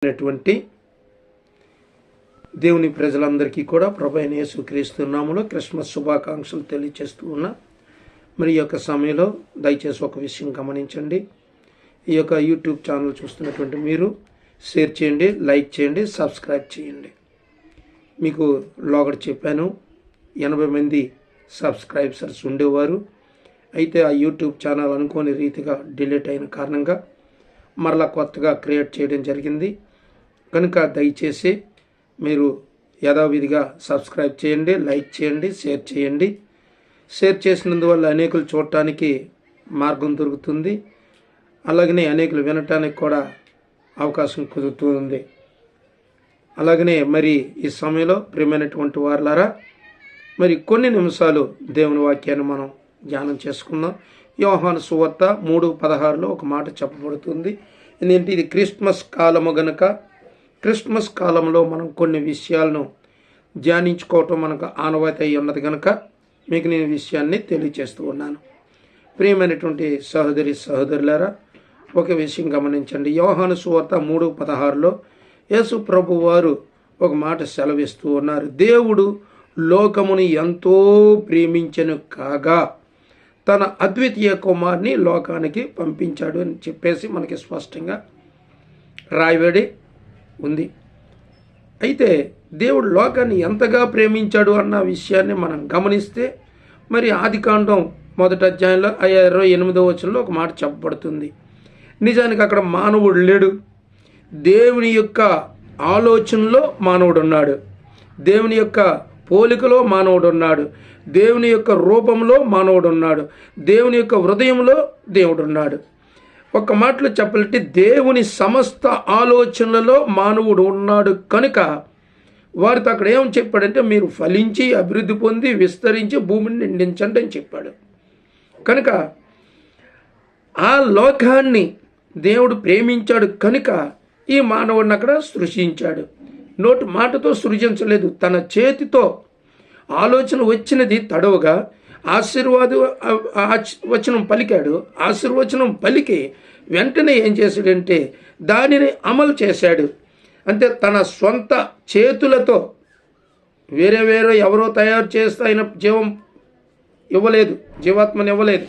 అయినటువంటి దేవుని ప్రజలందరికీ కూడా ప్రభువైన యేసుక్రీస్తు నామములో క్రిస్మస్ శుభాకాంక్షలు తెలియజేస్తూ ఉన్నా. మరి ఈ యొక్క సమయంలో దయచేసి ఒక విషయం గమనించండి. ఈ యొక్క యూట్యూబ్ ఛానల్ చూస్తున్నటువంటి మీరు షేర్ చేయండి, లైక్ చేయండి, సబ్స్క్రైబ్ చేయండి. మీకు లోగడ చెప్పాను, 80 మంది సబ్స్క్రైబర్స్ ఉండేవారు. అయితే ఆ యూట్యూబ్ ఛానల్ అనుకోని రీతిగా డిలీట్ అయిన కారణంగా మరలా కొత్తగా క్రియేట్ చేయడం జరిగింది. కనుక దయచేసి మీరు యథావిధిగా సబ్స్క్రైబ్ చేయండి, లైక్ చేయండి, షేర్ చేయండి. షేర్ చేసినందువల్ల అనేకులు చూడటానికి మార్గం దొరుకుతుంది, అలాగనే అనేకులు వినటానికి కూడా అవకాశం కుదురుతుంది. అలాగనే మరి ఈ సమయంలో ప్రియమైనటువంటి వారులారా, మరి కొన్ని నిమిషాలు దేవుని వాక్యాన్ని మనం ధ్యానం చేసుకుందాం. యోహాను సువార్త 3:16లో ఒక మాట చెప్పబడుతుంది. ఏంటంటే ఇది క్రిస్మస్ కాలము గనుక క్రిస్మస్ కాలంలో మనం కొన్ని విషయాలను ధ్యానించుకోవటం మనకు ఆనవాయితీ అయి ఉన్నది కనుక మీకు నేను విషయాన్ని తెలియజేస్తూ ఉన్నాను. ప్రియమైనటువంటి సహోదరులారా, ఒక విషయం గమనించండి. యోహాను సువార్త 3:16లో యేసు ప్రభు వారు ఒక మాట సెలవిస్తూ ఉన్నారు. దేవుడు లోకముని ఎంతో ప్రేమించెను కాగా తన అద్వితీయ కుమారుని లోకానికి పంపించాడు అని చెప్పేసి మనకి స్పష్టంగా రాయబడి ఉంది. అయితే దేవుడు లోకాన్ని ఎంతగా ప్రేమించాడు అన్న విషయాన్ని మనం గమనిస్తే మరి ఆదికాండం 1వ అధ్యాయంలో 28వ వచనంలో ఒక మాట చెప్పబడుతుంది. నిజానికి అక్కడ మానవుడు లేడు, దేవుని యొక్క ఆలోచనలో మానవుడు ఉన్నాడు, దేవుని యొక్క పోలికలో మానవుడు ఉన్నాడు, దేవుని యొక్క రూపంలో మానవుడు ఉన్నాడు, దేవుని యొక్క హృదయంలో దేవుడు ఉన్నాడు. ఒక మాటలో చెప్పాలంటే దేవుని సమస్త ఆలోచనలలో మానవుడు ఉన్నాడు కనుక వారితో అక్కడ ఏం చెప్పాడంటే మీరు ఫలించి అభివృద్ధి పొంది విస్తరించి భూమిని నిండించండి అని చెప్పాడు. కనుక ఆ లోకాన్ని దేవుడు ప్రేమించాడు కనుక ఈ మానవుడిని అక్కడ సృష్టించాడు. నోటి మాటతో సృజించలేదు, తన చేతితో ఆలోచన వచ్చినది తడవుగా వచనం పలికాడు. ఆశీర్వచనం పలికి వెంటనే ఏం చేశాడంటే దానిని అమలు చేశాడు. అంటే తన సొంత చేతులతో వేరే ఎవరో తయారు చేస్తే ఆయన జీవాత్మని ఇవ్వలేదు.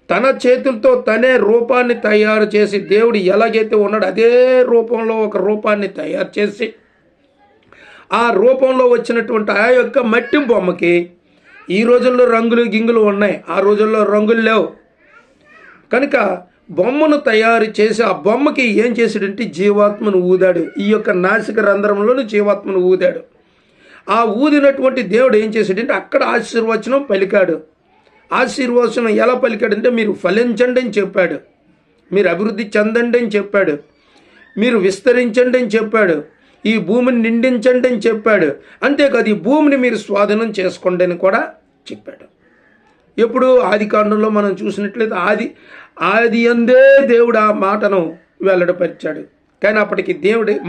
తన చేతులతో తనే రూపాన్ని తయారు చేసి దేవుడు ఎలాగైతే ఉన్నాడో అదే రూపంలో ఒక రూపాన్ని తయారు చేసి ఆ రూపంలో వచ్చినటువంటి ఆ యొక్క మట్టి బొమ్మకి ఈ రోజుల్లో రంగులు గింగులు ఉన్నాయి, ఆ రోజుల్లో రంగులు లేవు. కనుక బొమ్మను తయారు చేసి ఆ బొమ్మకి ఏం చేశాడంటే జీవాత్మను ఊదాడు. ఈ యొక్క నాసిక రంధ్రంలోని జీవాత్మను ఊదాడు. ఆ ఊదినటువంటి దేవుడు ఏం చేశాడంటే అక్కడ ఆశీర్వచనం పలికాడు. ఆశీర్వచనం ఎలా పలికాడంటే మీరు ఫలించండి అని చెప్పాడు, మీరు అభివృద్ధి చెందండి అని చెప్పాడు, మీరు విస్తరించండి అని చెప్పాడు, ఈ భూమిని నిండించండి అని చెప్పాడు. అంతేకాదు ఈ భూమిని మీరు స్వాధీనం చేసుకోండి అని కూడా చెప్పాడు. ఎప్పుడు ఆదికాండంలో మనం చూసినట్లయితే ఆది అందే దేవుడు ఆ మాటను వెల్లడిపరిచాడు. కానీ అప్పటికి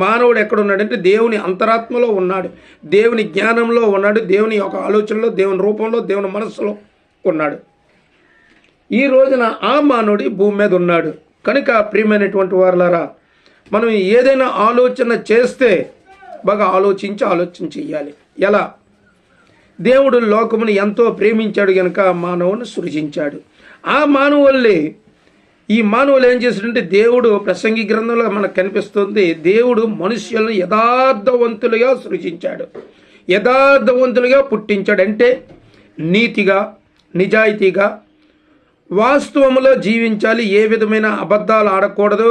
మానవుడు ఎక్కడున్నాడంటే దేవుని అంతరాత్మలో ఉన్నాడు, దేవుని జ్ఞానంలో ఉన్నాడు, దేవుని యొక్క ఆలోచనలో, దేవుని రూపంలో, దేవుని మనస్సులో ఉన్నాడు. ఈ రోజున ఆ మానవుడు భూమి మీద ఉన్నాడు. కనుక ప్రియమైనటువంటి వారులారా, మనం ఏదైనా ఆలోచన చేస్తే బాగా ఆలోచన చెయ్యాలి. ఎలా? దేవుడు లోకమును ఎంతో ప్రేమించాడు కనుక మానవుని సృజించాడు. ఆ మానవుల్ని ఈ మానవులు ఏం చేశాడంటే దేవుడు ప్రసంగి గ్రంథంలో మనకు కనిపిస్తుంది, దేవుడు మనుష్యులను యథార్థవంతులుగా సృజించాడు, యథార్థవంతులుగా పుట్టించాడు. అంటే నీతిగా, నిజాయితీగా, వాస్తవంలో జీవించాలి, ఏ విధమైన అబద్ధాలు ఆడకూడదు,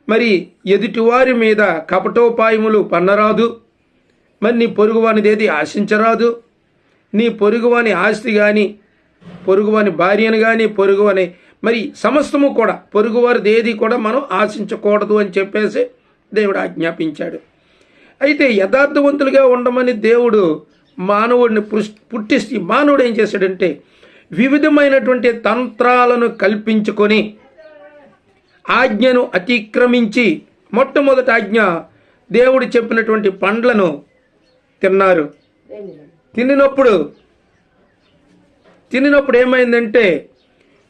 మరి ఎదుటివారి మీద కపటోపాయములు పన్నరాదు, మరి నీ పొరుగువానిది ఏది ఆశించరాదు, నీ పొరుగువాని ఆస్తి కానీ, పొరుగువాని భార్యను కానీ, పొరుగువాని మరి సమస్తము కూడా పొరుగువారిది ఏది కూడా మనం ఆశించకూడదు అని చెప్పేసి దేవుడు ఆజ్ఞాపించాడు. అయితే యథార్థవంతులుగా ఉండమని దేవుడు మానవుడిని పుట్టిస్తే మానవుడు ఏం చేశాడంటే వివిధమైనటువంటి తంత్రాలను కల్పించుకొని ఆజ్ఞను అతిక్రమించి మొట్టమొదటి ఆజ్ఞ దేవుడు చెప్పినటువంటి పండ్లను తిన్నారు. తినినప్పుడు ఏమైందంటే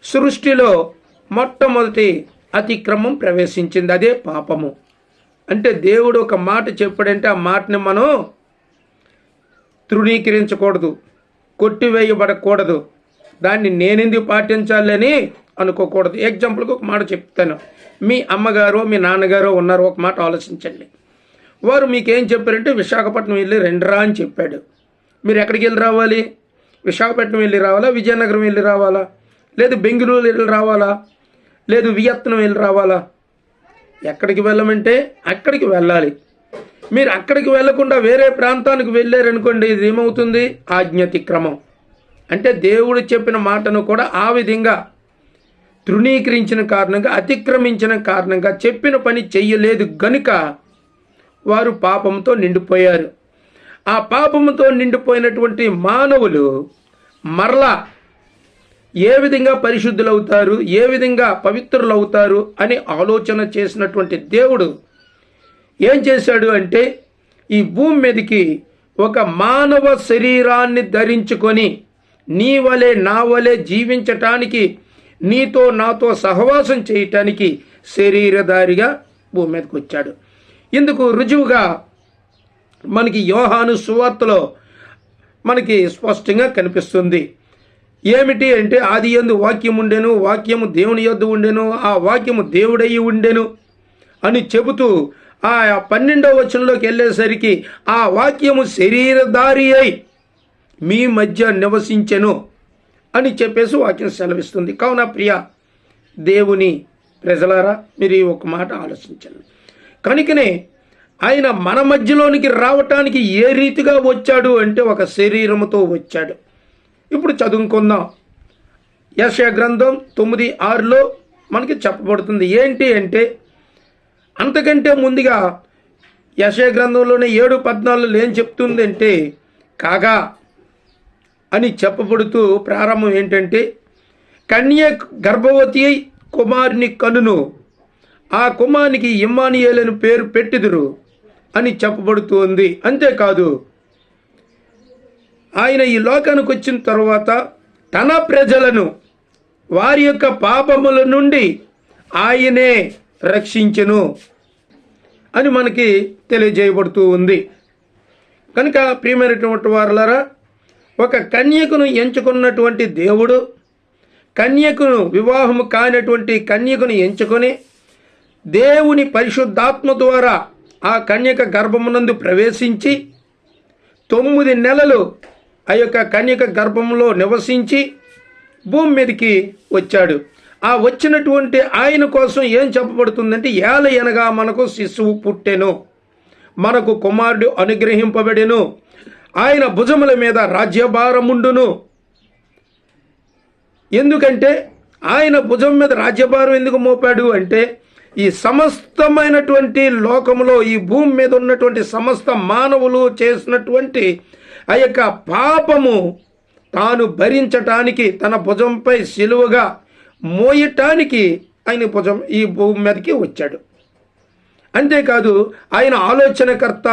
సృష్టిలో మొట్టమొదటి అతిక్రమం ప్రవేశించింది, అదే పాపము. అంటే దేవుడు ఒక మాట చెప్పాడంటే ఆ మాటని మనం తృణీకరించకూడదు, కొట్టివేయబడకూడదు, దాన్ని నేనెందుకు పాటించాలని అనుకోకూడదు. ఎగ్జాంపుల్కి ఒక మాట చెప్తాను. మీ అమ్మగారు మీ నాన్నగారు ఉన్నారు, ఒక మాట ఆలోచించండి. వారు మీకేం చెప్పారంటే విశాఖపట్నం వెళ్ళి రెండురా అని చెప్పాడు. మీరు ఎక్కడికి వెళ్ళి రావాలి? విశాఖపట్నం వెళ్ళి రావాలా, విజయనగరం వెళ్ళి రావాలా, లేదు బెంగళూరు వెళ్ళి రావాలా, లేదు వియత్నం వెళ్ళి రావాలా? ఎక్కడికి వెళ్ళమంటే అక్కడికి వెళ్ళాలి. మీరు అక్కడికి వెళ్లకుండా వేరే ప్రాంతానికి వెళ్ళారనుకోండి, ఇది ఏమవుతుంది? ఆజ్ఞాతిక్రమం. అంటే దేవుడు చెప్పిన మాటను కూడా ఆ విధంగా తృణీకరించిన కారణంగా, అతిక్రమించిన కారణంగా, చెప్పిన పని చెయ్యలేదు గనుక వారు పాపంతో నిండిపోయారు. ఆ పాపంతో నిండిపోయినటువంటి మానవులు మరలా ఏ విధంగా పరిశుద్ధులవుతారు, ఏ విధంగా పవిత్రులవుతారు అని ఆలోచన చేసినటువంటి దేవుడు ఏం చేశాడు అంటే, ఈ భూమి మీదకి ఒక మానవ శరీరాన్ని ధరించుకొని నీ వలె నా వలె జీవించటానికి, నీతో నాతో సహవాసం చేయటానికి శరీరధారిగా భూమి మీదకి వచ్చాడు. ఇందుకు రుజువుగా మనకి యోహాను సువార్తలో మనకి స్పష్టంగా కనిపిస్తుంది. ఏమిటి అంటే, ఆది యందు వాక్యం ఉండెను, వాక్యము దేవుని యొద్ద ఉండెను, ఆ వాక్యము దేవుడయి ఉండెను అని చెబుతూ ఆ 12వ వచనంలోకి వెళ్ళేసరికి ఆ వాక్యము శరీరధారి అయి మీ మధ్య నివసించెను అని చెప్పేసి వాక్యం సెలవిస్తుంది. కావున ప్రియ దేవుని ప్రజలారా, మీరు ఈ ఒక మాట ఆలోచించండి. కనుకనే ఆయన మన మధ్యలోనికి రావటానికి ఏ రీతిగా వచ్చాడు అంటే ఒక శరీరముతో వచ్చాడు. ఇప్పుడు చదువుకుందాం. యెషయా గ్రంథం 9:6లో మనకి చెప్పబడుతుంది. ఏంటి అంటే, అంతకంటే ముందుగా యెషయా గ్రంథంలోనే 7:14లో ఏం చెప్తుంది అంటే, కాగా అని చెప్పబడుతూ ప్రారంభం ఏంటంటే, కన్య గర్భవతి అయి కుమారుని కనును, ఆ కుమారునికి ఇమ్మానుయేలు పేరు పెట్టిదురు అని చెప్పబడుతుంది. అంతేకాదు, ఆయన ఈ లోకానికి వచ్చిన తర్వాత తన ప్రజలను వారి యొక్క పాపముల నుండి ఆయనే రక్షించెను అని మనకి తెలియజేయబడుతూ ఉంది. కనుక ప్రియమైనటువంటి వారలారా, ఒక కన్యకను ఎంచుకున్నటువంటి దేవుడు కన్యకను, వివాహము కానటువంటి కన్యకను ఎంచుకొని దేవుని పరిశుద్ధాత్మ ద్వారా ఆ కన్యక గర్భమునందు ప్రవేశించి 9 నెలలు ఆ యొక్క కన్యక గర్భంలో నివసించి భూమి మీదకి వచ్చాడు. ఆ వచ్చినటువంటి ఆయన కోసం ఏం చెప్పబడుతుందంటే, ఏలయనగా మనకు శిశువు పుట్టెను, మనకు కుమారుడు అనుగ్రహింపబడెను, ఆయన భుజముల మీద రాజ్యభారముండును. ఎందుకంటే ఆయన భుజం మీద రాజ్యభారం ఎందుకు మోపాడు అంటే, ఈ సమస్తమైనటువంటి లోకములో, ఈ భూమి మీద ఉన్నటువంటి సమస్త మానవులు చేసినటువంటి ఆ యొక్క పాపము తాను భరించటానికి, తన భుజంపై సిలువగా మోయటానికి ఆయన భుజం ఈ భూమి మీదకి వచ్చాడు. అంతేకాదు, ఆయన ఆలోచనకర్త,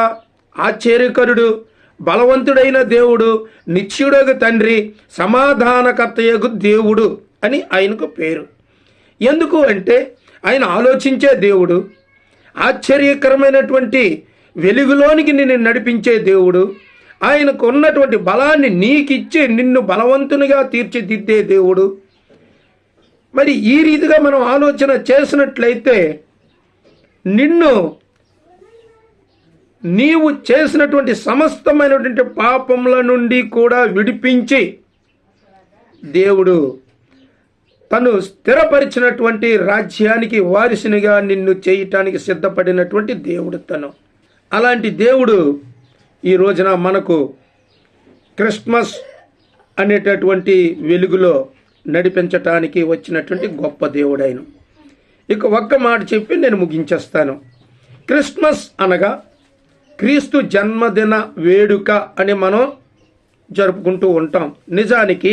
ఆశ్చర్యకరుడు, బలవంతుడైన దేవుడు, నిత్యుడగు తండ్రి, సమాధానకర్తయగు దేవుడు అని ఆయనకు పేరు. ఎందుకు అంటే, ఆయన ఆలోచించే దేవుడు, ఆశ్చర్యకరమైనటువంటి వెలుగులోనికి నిన్ను నడిపించే దేవుడు, ఆయనకు ఉన్నటువంటి బలాన్ని నీకిచ్చి నిన్ను బలవంతునిగా తీర్చిదిద్దే దేవుడు. మరి ఈ రీతిగా మనం ఆలోచన చేసినట్లయితే, నీవు చేసినటువంటి సమస్తమైనటువంటి పాపముల నుండి కూడా విడిపించి దేవుడు తను స్థిరపరిచినటువంటి రాజ్యానికి వారసునిగా నిన్ను చేయటానికి సిద్ధపడినటువంటి దేవుడు తను. అలాంటి దేవుడు ఈ రోజున మనకు క్రిస్మస్ అనేటటువంటి వెలుగులో నడిపించటానికి వచ్చినటువంటి గొప్ప దేవుడైన. ఇక ఒక్క మాట చెప్పి నేను ముగించేస్తాను. క్రిస్మస్ అనగా క్రీస్తు జన్మదిన వేడుక అని మనం జరుపుకుంటూ ఉంటాం. నిజానికి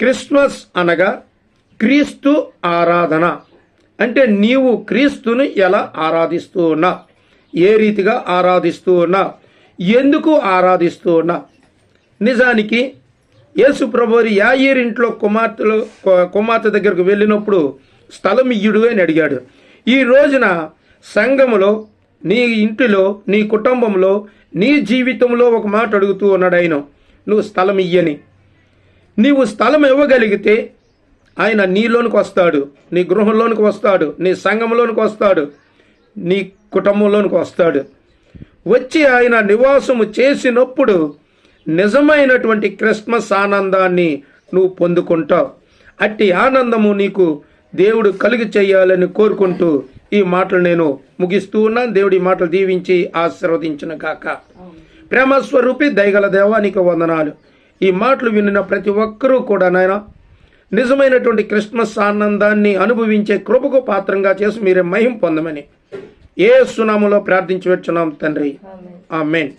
క్రిస్మస్ అనగా క్రీస్తు ఆరాధన. అంటే నీవు క్రీస్తుని ఎలా ఆరాధిస్తూ ఉన్నా, ఏ రీతిగా ఆరాధిస్తూ ఉన్నా, ఎందుకు ఆరాధిస్తూ ఉన్నా. నిజానికి యేసు ప్రభువు యాయీరు ఇంట్లో కుమార్తె దగ్గరకు వెళ్ళినప్పుడు స్థలం ఇయ్యుడు అని అడిగాడు. ఈ రోజున సంఘములో నీ ఇంటిలో, నీ కుటుంబంలో, నీ జీవితంలో ఒక మాట అడుగుతూ ఉన్నాడు ఆయన, నువ్వు స్థలం ఇయ్యని. నీవు స్థలం ఇవ్వగలిగితే ఆయన నీలోనికి వస్తాడు, నీ గృహంలోనికి వస్తాడు, నీ సంఘంలోనికి వస్తాడు, నీ కుటుంబంలోనికి వస్తాడు. వచ్చి ఆయన నివాసము చేసినప్పుడు నిజమైనటువంటి క్రిస్మస్ ఆనందాన్ని నువ్వు పొందుకుంటావు. అట్టి ఆనందము నీకు దేవుడు కలిగి చేయాలని కోరుకుంటూ ఈ మాటలు నేను ముగిస్తూ ఉన్నాను. దేవుడి మాటలు దీవించి ఆశీర్వదించును గాక. ప్రేమస్వరూపి దయగల దేవానికి వందనాలు. ఈ మాటలు వినిన ప్రతి ఒక్కరూ కూడా నాయన నిజమైనటువంటి క్రిస్మస్ ఆనందాన్ని అనుభవించే కృపకు పాత్రంగా చేసి మీరే మహిమ పొందమని యేసు నామములో ప్రార్థించి వచ్చున్నాం తండ్రి. ఆమేన్.